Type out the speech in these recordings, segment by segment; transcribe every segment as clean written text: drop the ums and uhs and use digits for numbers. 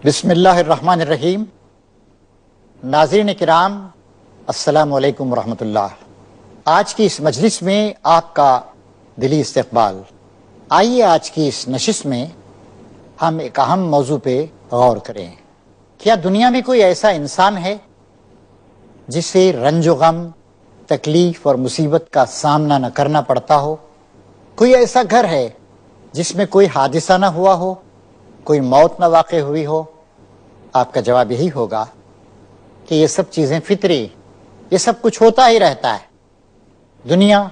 بسم اللہ الرحمن الرحیم۔ ناظرین کرام، السلام علیکم ورحمۃ اللہ۔ آج کی اس مجلس میں آپ کا دلی استقبال۔ آئیے آج کی اس نشست میں ہم ایک اہم موضوع پہ غور کریں۔ کیا دنیا میں کوئی ایسا انسان ہے جسے رنج و غم، تکلیف اور مصیبت کا سامنا نہ کرنا پڑتا ہو؟ کوئی ایسا گھر ہے جس میں کوئی حادثہ نہ ہوا ہو، کوئی موت نہ واقع ہوئی ہو؟ آپ کا جواب یہی ہوگا کہ یہ سب چیزیں فطری، یہ سب کچھ ہوتا ہی رہتا ہے۔ دنیا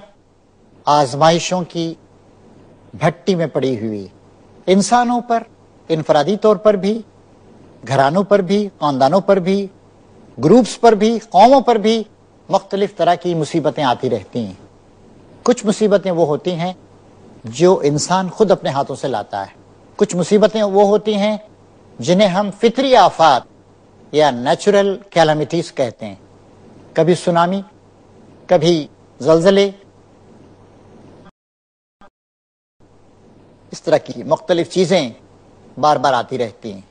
آزمائشوں کی بھٹی میں پڑی ہوئی، انسانوں پر انفرادی طور پر بھی، گھرانوں پر بھی، خاندانوں پر بھی، گروپس پر بھی، قوموں پر بھی مختلف طرح کی مصیبتیں آتی رہتی ہیں۔ کچھ مصیبتیں وہ ہوتی ہیں جو انسان خود اپنے ہاتھوں سے لاتا ہے، کچھ مصیبتیں وہ ہوتی ہیں جنہیں ہم فطری آفات یا نیچرل کیلامٹیز کہتے ہیں۔ کبھی سونامی، کبھی زلزلے، اس طرح کی مختلف چیزیں بار بار آتی رہتی ہیں۔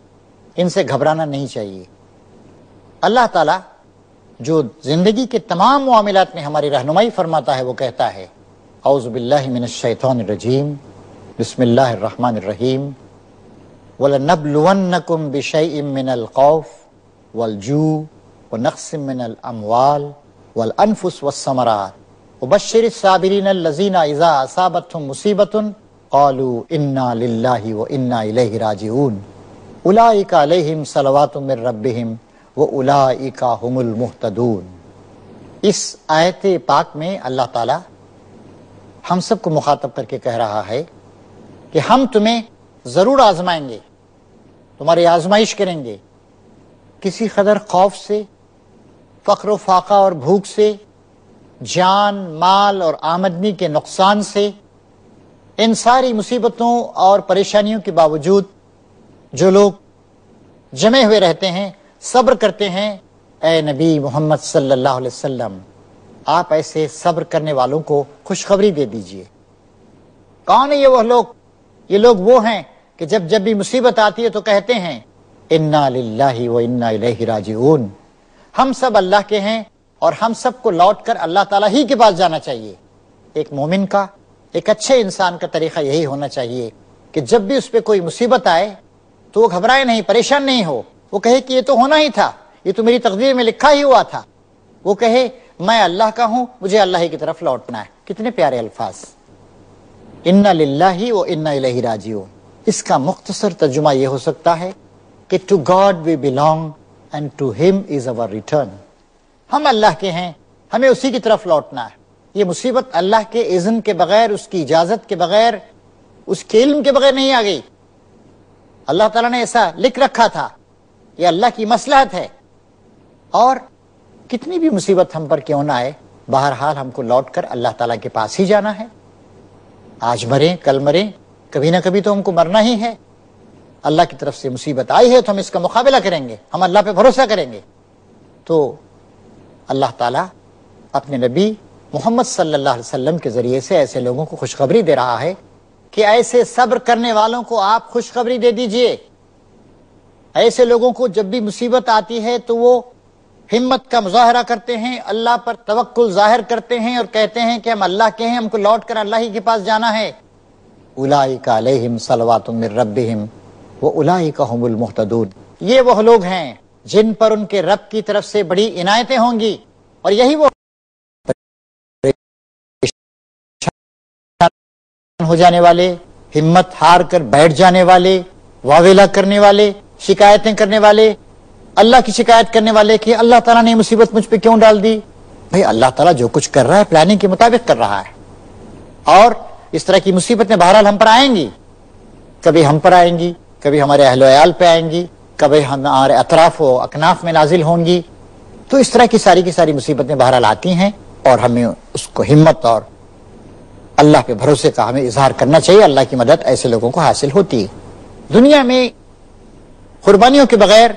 ان سے گھبرانا نہیں چاہیے۔ اللہ تعالیٰ جو زندگی کے تمام معاملات میں ہماری رہنمائی فرماتا ہے، وہ کہتا ہے اعوذ باللہ من الشیطان الرجیم، بسم اللہ الرحمن الرحیم، وَلَنَبْلُوَنَّكُمْ بِشَيْءٍ مِّنَ الْخَوْفِ وَالْجُوعِ وَنَقْصٍ مِّنَ الْأَمْوَالِ وَالْأَنفُسِ وَالثَّمَرَاتِ وَبَشِّرِ الصَّابِرِينَ الَّذِينَ إِذَا أَصَابَتْهُمْ مُصِيبَةٌ قَالُوا إِنَّا لِلَّهِ وَإِنَّا إِلَيْهِ راجعون أُولَٰئِكَ عَلَيْهِمْ صَلَوَاتٌ مِّن رَّبِّهِمْ وَأُولَٰئِكَ هُمُ الْمُهْتَدُونَ۔ اس آیت پاک میں اللہ تعالیٰ ہم سب کو مخاطب کر کے کہہ رہا ہے کہ ہم تمہیں ضرور آزمائیں گے، تمہاری آزمائش کریں گے، کسی قدر خوف سے، فقر و فاقہ اور بھوک سے، جان، مال اور آمدنی کے نقصان سے۔ ان ساری مصیبتوں اور پریشانیوں کے باوجود جو لوگ جمے ہوئے رہتے ہیں، صبر کرتے ہیں، اے نبی محمد صلی اللہ علیہ وسلم، آپ ایسے صبر کرنے والوں کو خوشخبری دے دیجئے۔ کون ہے یہ وہ لوگ؟ یہ لوگ وہ ہیں کہ جب بھی مصیبت آتی ہے تو کہتے ہیں انا للہ و انا الیہ راجعون، ہم سب اللہ کے ہیں اور ہم سب کو لوٹ کر اللہ تعالیٰ ہی کے پاس جانا چاہیے۔ ایک مومن کا، ایک اچھے انسان کا طریقہ یہی ہونا چاہیے کہ جب بھی اس پہ کوئی مصیبت آئے تو وہ گھبرائے نہیں، پریشان نہیں ہو، وہ کہے کہ یہ تو ہونا ہی تھا، یہ تو میری تقدیر میں لکھا ہی ہوا تھا۔ وہ کہے میں اللہ کا ہوں، مجھے اللہ ہی کی طرف لوٹنا ہے۔ کتنے پیارے الفاظ، انا للہ و انا الیہ راجعون۔ اس کا مختصر ترجمہ یہ ہو سکتا ہے کہ to God we belong and to him is over return. ہم اللہ کے ہیں، ہمیں اسی کی طرف لوٹنا ہے۔ یہ مصیبت اللہ کے اذن کے بغیر، اس کی اجازت کے بغیر، اس کے علم کے بغیر نہیں آ گئی۔ اللہ تعالیٰ نے ایسا لکھ رکھا تھا، یہ اللہ کی مصلحت ہے۔ اور کتنی بھی مصیبت ہم پر کیوں نہ آئے، بہرحال ہم کو لوٹ کر اللہ تعالیٰ کے پاس ہی جانا ہے۔ آج مریں، کل مریں، کبھی نہ کبھی تو ہم کو مرنا ہی ہے۔ اللہ کی طرف سے مصیبت آئی ہے تو ہم اس کا مقابلہ کریں گے، ہم اللہ پہ بھروسہ کریں گے۔ تو اللہ تعالیٰ اپنے نبی محمد صلی اللہ علیہ وسلم کے ذریعے سے ایسے لوگوں کو خوشخبری دے رہا ہے کہ ایسے صبر کرنے والوں کو آپ خوشخبری دے دیجئے۔ ایسے لوگوں کو جب بھی مصیبت آتی ہے تو وہ ہمت کا مظاہرہ کرتے ہیں، اللہ پر توکل ظاہر کرتے ہیں اور کہتے ہیں کہ ہم اللہ کے ہیں، ہم کو لوٹ کر اللہ ہی کے پاس جانا ہے۔ اولئک علیہم صلوات من ربہم واولئک ھم المہتدون۔ یہ وہ لوگ ہیں جن پر ان کے رب کی طرف سے بڑی عنایتیں ہوں گی، اور یہی وہ ہو جانے والے، ہمت ہار کر بیٹھ جانے والے، واویلا کرنے والے، شکایتیں کرنے والے، اللہ کی شکایت کرنے والے کہ اللہ تعالیٰ نے مصیبت مجھ پہ کیوں ڈال دی۔ بھئی اللہ تعالیٰ جو کچھ کر رہا ہے پلاننگ کے مطابق کر رہا ہے، اور اس طرح کی مصیبتیں بہرحال ہم پر آئیں گی۔ کبھی ہم پر آئیں گی، کبھی ہمارے اہل و عیال پہ آئیں گی، کبھی ہمارے اطراف و اکناف میں نازل ہوں گی۔ تو اس طرح کی ساری مصیبتیں بہرحال آتی ہیں، اور ہمیں اس کو ہمت اور اللہ پہ بھروسے کا ہمیں اظہار کرنا چاہیے۔ اللہ کی مدد ایسے لوگوں کو حاصل ہوتی ہے۔ دنیا میں قربانیوں کے بغیر،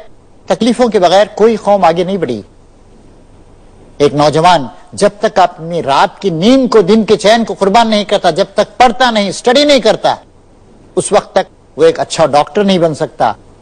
تکلیفوں کے بغیر کوئی قوم آگے نہیں بڑھی۔ ایک نوجوان جب تک اپنی رات کی نیند کو، دن کے چین کو قربان نہیں کرتا، جب تک پڑھتا نہیں، اسٹڈی نہیں کرتا، اس وقت تک وہ ایک اچھا ڈاکٹر نہیں بن سکتا،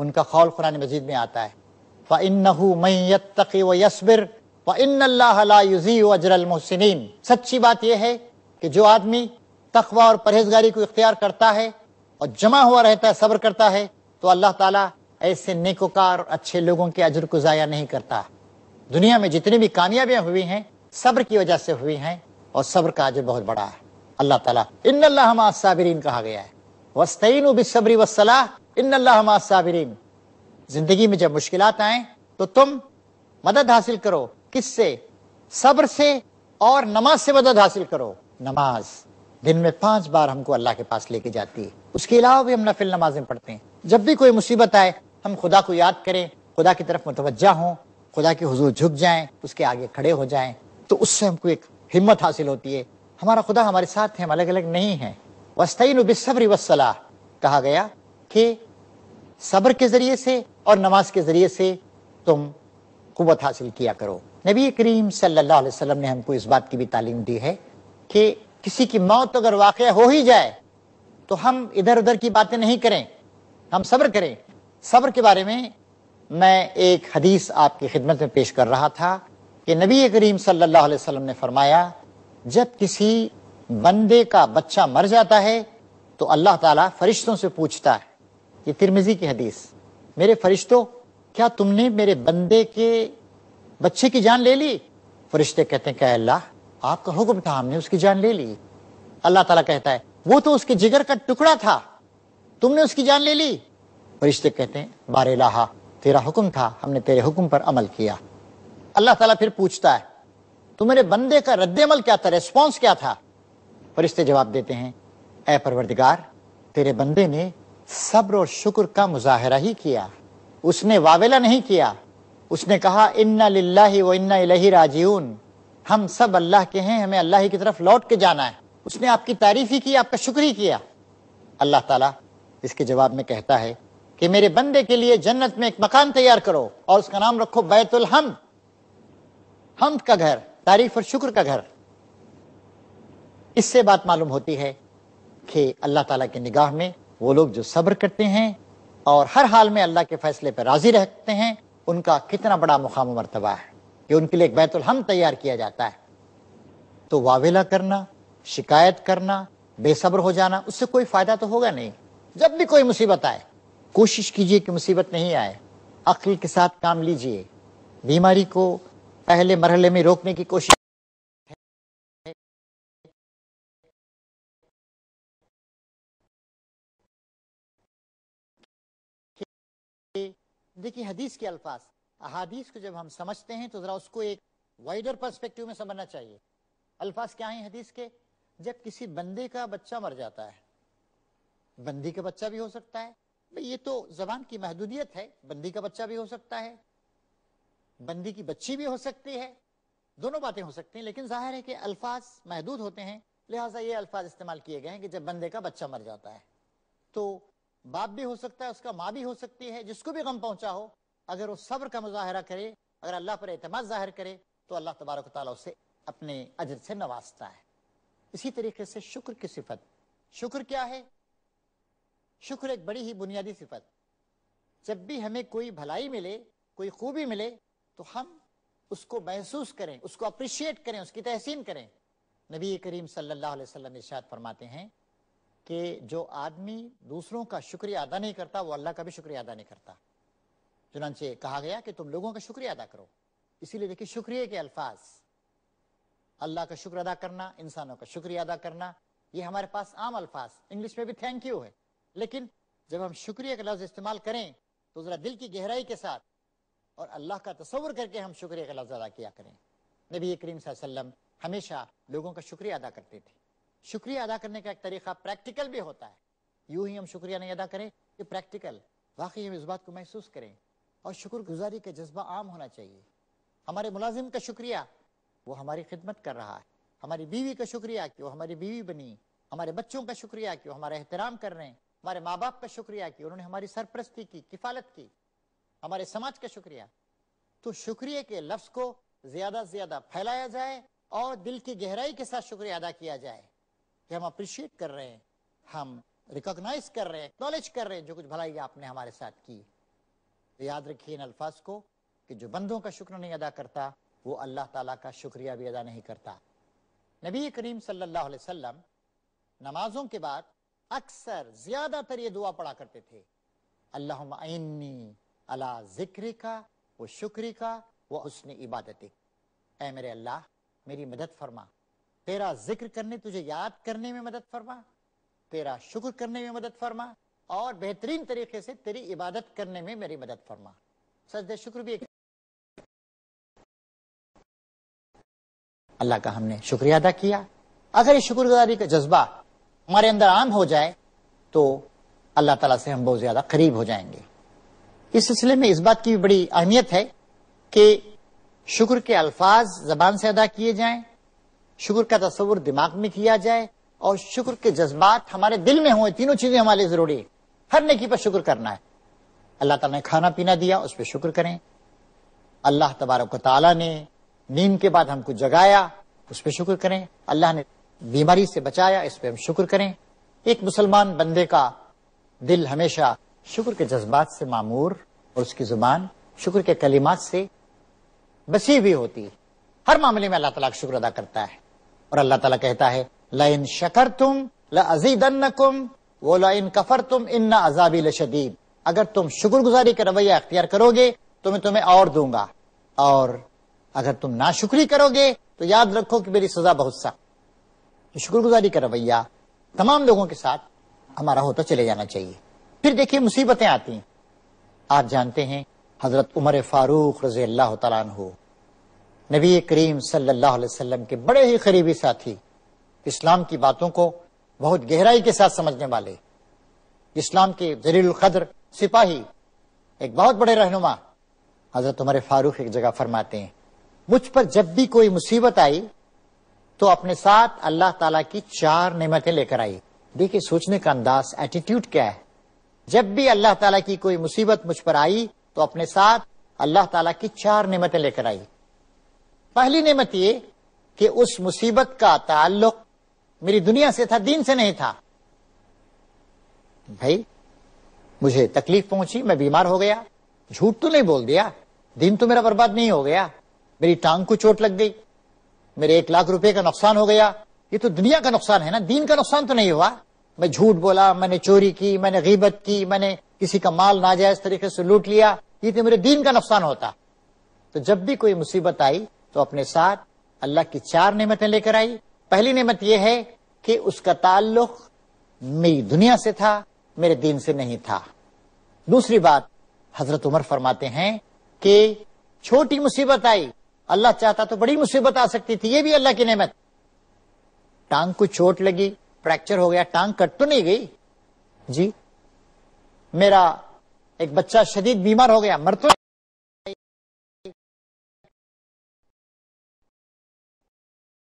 ان کا قول قرآن مجید میں آتا ہے فَإِنَّهُ مَن يَتَّقِ وَيَصْبِرْ وَإِنَّ اللَّهَ لَا يُضِيعُ أَجْرَ الْمُحْسِنِينَ۔ سچی بات یہ ہے کہ جو آدمی تقوی اور پرہیزگاری کو اختیار کرتا ہے اور جمع ہوا رہتا ہے، صبر کرتا ہے، تو اللہ تعالیٰ ایسے نیکوکار اور اچھے لوگوں کے اجر کو ضائع نہیں کرتا۔ دنیا میں جتنی بھی کامیابیاں ہوئی ہیں صبر کی وجہ سے ہوئی ہیں، اور صبر کا اجر بہت بڑا ہے۔ اللہ تعالیٰ ان اللہ مع الصابرین کہا گیا ہے، واستعینوا بالصبر والصلاۃ ان اللہ مع الصابرین۔ زندگی میں جب مشکلات آئیں تو تم مدد حاصل کرو، کس سے؟ صبر سے، اور نماز سے مدد حاصل کرو۔ نماز دن میں 5 بار ہم کو اللہ کے پاس لے کے جاتی ہے، اس کے علاوہ بھی ہم نفل نمازیں پڑھتے ہیں۔ جب بھی کوئی مصیبت آئے ہم خدا کو یاد کریں، خدا کی طرف متوجہ ہوں، خدا کے حضور جھک جائیں، اس کے آگے کھڑے ہو جائیں، تو اس سے ہم کو ایک ہمت حاصل ہوتی ہے۔ ہمارا خدا ہمارے ساتھ ہے، ہم الگ الگ نہیں ہیں۔ وَاسْتَعِينُوا بِالصَّبْرِ وَالصَّلَاةِ کہا گیا کہ صبر کے ذریعے سے اور نماز کے ذریعے سے تم قوت حاصل کیا کرو۔ نبی کریم صلی اللہ علیہ وسلم نے ہم کو اس بات کی بھی تعلیم دی ہے کہ کسی کی موت اگر واقعہ ہو ہی جائے تو ہم ادھر ادھر کی باتیں نہیں کریں، ہم صبر کریں۔ صبر کے بارے میں ایک حدیث آپ کی خدمت میں پیش کر رہا تھا کہ نبی کریم صلی اللہ علیہ وسلم نے فرمایا جب کسی بندے کا بچہ مر جاتا ہے تو اللہ تعالیٰ فرشتوں سے پوچھتا ہے، یہ ترمذی کی حدیث، میرے فرشتوں کیا تم نے میرے بندے کے بچے کی جان لے لی؟ فرشتے کہتے ہیں کہ اللہ آپ کا حکم تھا، ہم نے اس کی جان لے لی۔ اللہ تعالیٰ کہتا ہے وہ تو اس کے جگر کا ٹکڑا تھا، تم نے اس کی جان لے لی؟ فرشتے کہتے ہیں بار الہ تیرا حکم تھا، ہم نے تیرے حکم پر عمل کیا۔ اللہ تعالیٰ پھر پوچھتا ہے تو میرے بندے کا رد عمل کیا تھا، ریسپانس کیا تھا؟ فرشتے جواب دیتے ہیں اے پروردگار تیرے بندے نے صبر اور شکر کا مظاہرہ ہی کیا، اس نے واویلا نہیں کیا، اس نے کہا انا للہ و انا الیہ راجعون، ہم سب اللہ کے ہیں، ہمیں اللہ ہی کی طرف لوٹ کے جانا ہے۔ اس نے آپ کی تعریف ہی کی، آپ کا شکر ہی کیا۔ اللہ تعالیٰ اس کے جواب میں کہتا ہے کہ میرے بندے کے لیے جنت میں ایک مکان تیار کرو اور اس کا نام رکھو بیت الحمد، حمد کا گھر، تعریف اور شکر کا گھر۔ اس سے بات معلوم ہوتی ہے کہ اللہ تعالیٰ کی نگاہ میں وہ لوگ جو صبر کرتے ہیں اور ہر حال میں اللہ کے فیصلے پر راضی رہتے ہیں، ان کا کتنا بڑا مقام و مرتبہ ہے کہ ان کے لیے ایک بیت الحمد تیار کیا جاتا ہے۔ تو واویلا کرنا، شکایت کرنا، بے صبر ہو جانا، اس سے کوئی فائدہ تو ہوگا نہیں۔ جب بھی کوئی مصیبت آئے کوشش کیجئے کہ مصیبت نہیں آئے، عقل کے ساتھ کام لیجئے، بیماری کو پہلے مرحلے میں روکنے کی کوشش۔ دیکھیے حدیث کے الفاظ، احادیث کو جب ہم سمجھتے ہیں تو ذرا اس کو ایک وائڈر پرسپیکٹیو میں سمجھنا چاہیے۔ الفاظ کیا ہیں حدیث کے؟ جب کسی بندے کا بچہ مر جاتا ہے، بندی کا بچہ بھی ہو سکتا ہے، بھئی یہ تو زبان کی محدودیت ہے، بندی کا بچہ بھی ہو سکتا ہے، بندی کی بچی بھی ہو سکتی ہے، دونوں باتیں ہو سکتی ہیں، لیکن ظاہر ہے کہ الفاظ محدود ہوتے ہیں، لہٰذا یہ الفاظ استعمال کیے گئے ہیں کہ جب بندے کا بچہ مر جاتا ہے تو باپ بھی ہو سکتا ہے، اس کا ماں بھی ہو سکتی ہے، جس کو بھی غم پہنچا ہو، اگر وہ صبر کا مظاہرہ کرے، اگر اللہ پر اعتماد ظاہر کرے تو اللہ تبارک و تعالیٰ اسے اپنے اجر سے نوازتا ہے۔ اسی طریقے سے شکر کی صفت، شکر کیا ہے؟ شکر ایک بڑی ہی بنیادی صفت، جب بھی ہمیں کوئی بھلائی ملے، کوئی خوبی ملے تو ہم اس کو محسوس کریں، اس کو اپریشیٹ کریں، اس کی تحسین کریں۔ نبی کریم صلی اللہ علیہ وسلم ارشاد فرماتے ہیں کہ جو آدمی دوسروں کا شکریہ ادا نہیں کرتا وہ اللہ کا بھی شکریہ ادا نہیں کرتا۔ چنانچہ کہا گیا کہ تم لوگوں کا شکریہ ادا کرو۔ اسی لیے دیکھیں شکریہ کے الفاظ، اللہ کا شکر ادا کرنا، انسانوں کا شکریہ ادا کرنا، یہ ہمارے پاس عام الفاظ، انگلش میں بھی تھینک یو ہے، لیکن جب ہم شکریہ کا لفظ استعمال کریں تو ذرا دل کی گہرائی کے ساتھ اور اللہ کا تصور کر کے ہم شکریہ کا لفظ ادا کیا کریں۔ نبی کریم صلی اللہ علیہ وسلم ہمیشہ لوگوں کا شکریہ ادا کرتے تھے۔ شکریہ ادا کرنے کا ایک طریقہ پریکٹیکل بھی ہوتا ہے، یوں ہی ہم شکریہ نہیں ادا کریں، یہ پریکٹیکل، واقعی ہم اس بات کو محسوس کریں، اور شکر گزاری کا جذبہ عام ہونا چاہیے۔ ہمارے ملازم کا شکریہ، وہ ہماری خدمت کر رہا ہے، ہماری بیوی کا شکریہ کہ وہ ہماری بیوی بنی، ہمارے بچوں کا شکریہ کہ وہ ہمارا احترام کر رہے ہیں، ہمارے ماں باپ کا شکریہ کہ انہوں نے ہماری سرپرستی کی، کفالت کی، ہمارے سماج کا شکریہ۔ تو شکریہ کے لفظ کو زیادہ سے زیادہ پھیلایا جائے اور دل کی گہرائی کے ساتھ شکریہ ادا کیا جائے کہ ہم اپریشیٹ کر رہے ہیں، ہم ریکگنائز کر رہے ہیں، ایکنالج کر رہے ہیں جو کچھ بھلائی آپ نے ہمارے ساتھ کی۔ یاد رکھیے ان الفاظ کو کہ جو بندوں کا شکر نہیں ادا کرتا وہ اللہ تعالیٰ کا شکریہ بھی ادا نہیں کرتا۔ نبی کریم صلی اللہ علیہ وسلم نمازوں کے بعد اکثر زیادہ تر یہ دعا پڑھا کرتے تھے، اللہم اعنی علی ذکرک و شکرک و حسن عبادتک، اے میرے اللہ میری مدد فرما، تیرا ذکر کرنے، تجھے یاد کرنے میں مدد فرما، تیرا شکر کرنے میں مدد فرما، اور بہترین طریقے سے تیری عبادت کرنے میں میری مدد فرما۔ سجدہ شکر بھی ایک اللہ کا ہم نے شکریہ ادا کیا۔ اگر یہ شکر گزاری کا جذبہ ہمارے اندر عام ہو جائے تو اللہ تعالیٰ سے ہم بہت زیادہ قریب ہو جائیں گے۔ اس سلسلے میں اس بات کی بھی بڑی اہمیت ہے کہ شکر کے الفاظ زبان سے ادا کیے جائیں، شکر کا تصور دماغ میں کیا جائے، اور شکر کے جذبات ہمارے دل میں ہوں۔ تینوں چیزیں ہمارے لیے ضروری ہے۔ ہر نیکی پر شکر کرنا ہے۔ اللہ تعالیٰ نے کھانا پینا دیا، اس پہ شکر کریں۔ اللہ تبارک و تعالیٰ نے نیند کے بعد ہم کو جگایا، اس پہ شکر کریں۔ اللہ نے بیماری سے بچایا، اس پہ ہم شکر کریں۔ ایک مسلمان بندے کا دل ہمیشہ شکر کے جذبات سے معمور، اور اس کی زبان شکر کے کلمات سے بسی ہوئی ہوتی ہے۔ ہر معاملے میں اللہ تعالیٰ کا شکر ادا کرتا ہے، اور اللہ تعالیٰ کہتا ہے لَإِن شَكَرْتُمْ لَأَزِيدَنَّكُمْ وَلَإِن كَفَرْتُمْ إِنَّ عَذَابِي لَشَدِيدٌ، اگر تم شکر گزاری کا رویہ اختیار کرو گے تو میں تمہیں اور دوں گا، اور اگر تم ناشکری کرو گے تو یاد رکھو کہ میری سزا بہت سخت۔ شکر گزاری کا رویہ تمام لوگوں کے ساتھ ہمارا ہوتا چلے جانا چاہیے۔ پھر دیکھیے مصیبتیں آتی ہیں۔ آپ جانتے ہیں حضرت عمر فاروق رضی اللہ تعالیٰ عنہ نبی کریم صلی اللہ علیہ وسلم کے بڑے ہی قریبی ساتھی، اسلام کی باتوں کو بہت گہرائی کے ساتھ سمجھنے والے، اسلام کے جلیل القدر سپاہی، ایک بہت بڑے رہنما، حضرت عمر فاروق ایک جگہ فرماتے ہیں مجھ پر جب بھی کوئی مصیبت آئی تو اپنے ساتھ اللہ تعالیٰ کی 4 نعمتیں لے کر آئی۔ دیکھیے سوچنے کا انداز، ایٹیٹیوڈ کیا ہے۔ جب بھی اللہ تعالیٰ کی کوئی مصیبت مجھ پر آئی تو اپنے ساتھ اللہ تعالیٰ کی 4 نعمتیں لے کر آئی۔ پہلی نعمت یہ کہ اس مصیبت کا تعلق میری دنیا سے تھا، دین سے نہیں تھا۔ بھائی مجھے تکلیف پہنچی، میں بیمار ہو گیا، جھوٹ تو نہیں بول دیا، دین تو میرا برباد نہیں ہو گیا، میری ٹانگ کو چوٹ لگ گئی، میرے 1 لاکھ روپے کا نقصان ہو گیا، یہ تو دنیا کا نقصان ہے نا، دین کا نقصان تو نہیں ہوا۔ میں جھوٹ بولا، میں نے چوری کی، میں نے غیبت کی، میں نے کسی کا مال ناجائز طریقے سے لوٹ لیا، یہ تو میرے دین کا نقصان ہوتا۔ تو جب بھی کوئی مصیبت آئی تو اپنے ساتھ اللہ کی 4 نعمتیں لے کر آئی۔ پہلی نعمت یہ ہے کہ اس کا تعلق میری دنیا سے تھا، میرے دین سے نہیں تھا۔ دوسری بات حضرت عمر فرماتے ہیں کہ چھوٹی مصیبت آئی، اللہ چاہتا تو بڑی مصیبت آ سکتی تھی، یہ بھی اللہ کی نعمت۔ ٹانگ کو چوٹ لگی، فریکچر ہو گیا، ٹانگ کٹ تو نہیں گئی جی، میرا ایک بچہ شدید بیمار ہو گیا، مر تو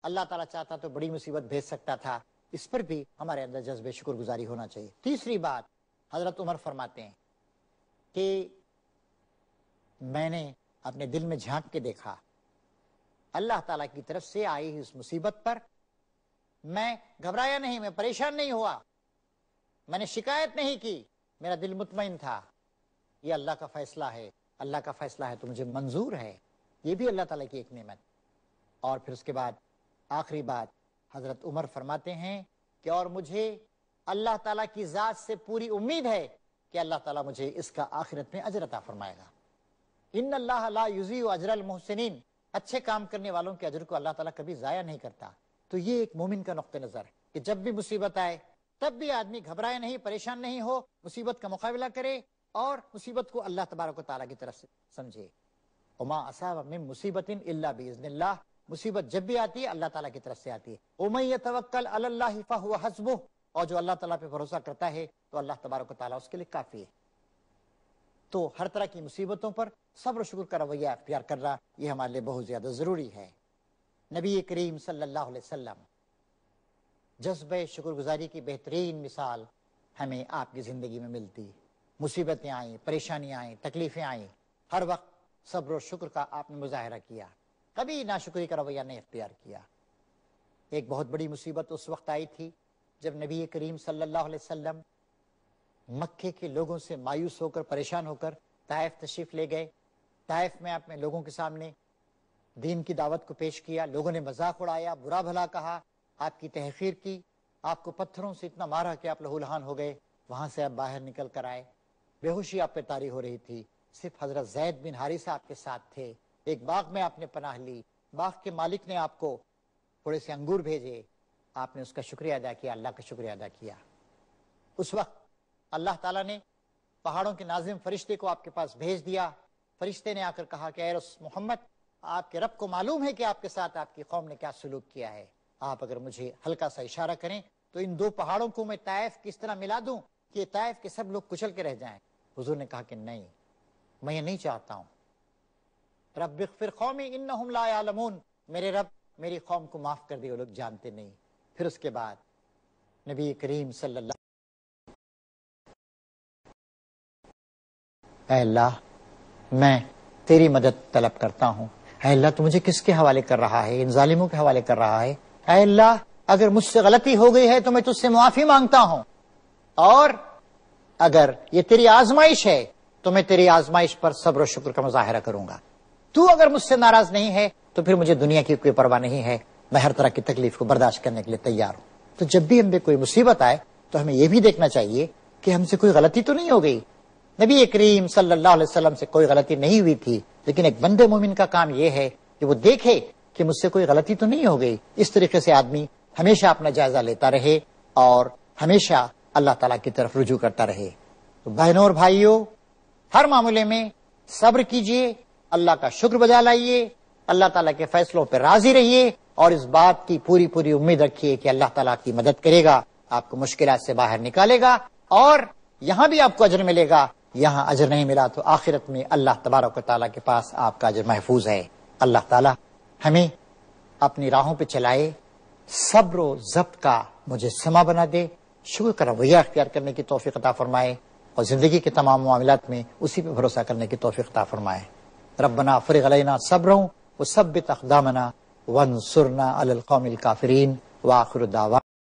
اللہ تعالیٰ چاہتا تو بڑی مصیبت بھیج سکتا تھا۔ اس پر بھی ہمارے اندر جذبہ شکر گزاری ہونا چاہیے۔ تیسری بات حضرت عمر فرماتے ہیں کہ میں نے اپنے دل میں جھانک کے دیکھا، اللہ تعالیٰ کی طرف سے آئی اس مصیبت پر میں گھبرایا نہیں، میں پریشان نہیں ہوا، میں نے شکایت نہیں کی، میرا دل مطمئن تھا، یہ اللہ کا فیصلہ ہے، اللہ کا فیصلہ ہے تو مجھے منظور ہے۔ یہ بھی اللہ تعالیٰ کی ایک نعمت۔ اور پھر اس کے بعد آخری بات حضرت عمر فرماتے ہیں کہ اور مجھے اللہ تعالیٰ کی ذات سے پوری امید ہے کہ اللہ تعالیٰ مجھے اس کا آخرت میں اجر عطا فرمائے گا۔ ان اللہ لا یضیع اجر المحسنین، اچھے کام کرنے والوں کے اجر کو اللہ تعالیٰ کبھی ضائع نہیں کرتا۔ تو یہ ایک مومن کا نقطہ نظر ہے کہ جب بھی مصیبت آئے تب بھی آدمی گھبرائے نہیں، پریشان نہیں ہو، مصیبت کا مقابلہ کرے اور مصیبت کو اللہ تبارک و تعالیٰ کی طرف سے سمجھے۔ وما اصاب من مصیبت الا باذن اللہ، مصیبت جب بھی آتی ہے اللہ تعالیٰ کی طرف سے آتی ہے۔ ومن یتوکل علی اللہ فهو حسبہ، اور جو اللہ تعالیٰ پہ بھروسہ کرتا ہے تو اللہ تبارک و تعالیٰ اس کے لیے کافی ہے۔ تو ہر طرح کی مصیبتوں پر صبر و شکر کا رویہ اختیار کرنا یہ ہمارے لیے بہت زیادہ ضروری ہے۔ نبی کریم صلی اللہ علیہ وسلم جذبہ شکر گزاری کی بہترین مثال ہمیں آپ کی زندگی میں ملتی۔ مصیبتیں آئیں، پریشانیاں آئیں، تکلیفیں آئیں، ہر وقت صبر و شکر کا آپ نے مظاہرہ کیا، کبھی ناشکری کا رویہ نہیں اختیار کیا۔ ایک بہت بڑی مصیبت اس وقت آئی تھی جب نبی کریم صلی اللہ علیہ وسلم مکے کے لوگوں سے مایوس ہو کر، پریشان ہو کر طائف تشریف لے گئے. طائف میں آپ نے لوگوں کے سامنے دین کی دعوت کو پیش کیا. لوگوں نے مذاق اڑایا, برا بھلا کہا, آپ کی تحقیر کی, آپ کو پتھروں سے اتنا مارا کہ آپ لہولہان ہو گئے. وہاں سے آپ باہر نکل کر آئے, بے ہوشی آپ پہ طاری ہو رہی تھی. صرف حضرت زید بن حارثہ آپ کے ساتھ تھے. ایک باغ میں آپ نے پناہ لی, باغ کے مالک نے آپ کو تھوڑے سے انگور بھیجے, آپ نے اس کا شکریہ ادا کیا, اللہ کا شکریہ ادا کیا. اس وقت اللہ تعالیٰ نے پہاڑوں کے ناظم فرشتے کو آپ کے پاس بھیج دیا. فرشتے نے آ کر کہا کہ اے رسول محمد, آپ کے رب کو معلوم ہے کہ آپ کے ساتھ آپ کی قوم نے کیا سلوک کیا ہے. آپ اگر مجھے ہلکا سا اشارہ کریں تو ان دو پہاڑوں کو میں طائف کس طرح ملا دوں کہ طائف کے سب لوگ کچل کے رہ جائیں. حضور نے کہا کہ نہیں, میں یہ نہیں چاہتا ہوں. رب اغفر قومی انہم لا یعلمون, میرے رب میری قوم کو معاف کر دے, وہ لوگ جانتے نہیں. پھر اس کے بعد نبی کریم صلی اللہ, اے اللہ میں تیری مدد طلب کرتا ہوں. اے اللہ تو مجھے کس کے حوالے کر رہا ہے, ان ظالموں کے حوالے کر رہا ہے. اے اللہ اگر مجھ سے غلطی ہو گئی ہے تو میں تجھ سے معافی مانگتا ہوں, اور اگر یہ تیری آزمائش ہے تو میں تیری آزمائش پر صبر و شکر کا مظاہرہ کروں گا. تو اگر مجھ سے ناراض نہیں ہے تو پھر مجھے دنیا کی کوئی پرواہ نہیں ہے, میں ہر طرح کی تکلیف کو برداشت کرنے کے لیے تیار ہوں. تو جب بھی ہم پہ کوئی مصیبت آئے تو ہمیں یہ بھی دیکھنا چاہیے کہ ہم سے کوئی غلطی تو نہیں ہو گئی. نبی کریم صلی اللہ علیہ وسلم سے کوئی غلطی نہیں ہوئی تھی, لیکن ایک بندے مومن کا کام یہ ہے کہ وہ دیکھے کہ مجھ سے کوئی غلطی تو نہیں ہو گئی. اس طریقے سے آدمی ہمیشہ اپنا جائزہ لیتا رہے اور ہمیشہ اللہ تعالیٰ کی طرف رجوع کرتا رہے. تو بہنوں اور بھائیوں, ہر معاملے میں صبر کیجئے, اللہ کا شکر بجا لائیے, اللہ تعالیٰ کے فیصلوں پہ راضی رہیے, اور اس بات کی پوری پوری امید رکھیے کہ اللہ تعالیٰ کی مدد کرے گا, آپ کو مشکلات سے باہر نکالے گا, اور یہاں بھی آپ کو اجر ملے گا. یہاں اجر نہیں ملا تو آخرت میں اللہ تبارک و تعالیٰ کے پاس آپ کا اجر محفوظ ہے. اللہ تعالیٰ ہمیں اپنی راہوں پہ چلائے, صبر و ضبط کا مجسمہ بنا دے, شکر کا رویہ اختیار کرنے کی توفیق عطا فرمائے, اور زندگی کے تمام معاملات میں اسی پہ بھروسہ کرنے کی توفیق عطا فرمائے. ربنا افرغ علینا صبرا وثبت اقدامنا وانصرنا علی القوم الکافرین. وآخر دعوانا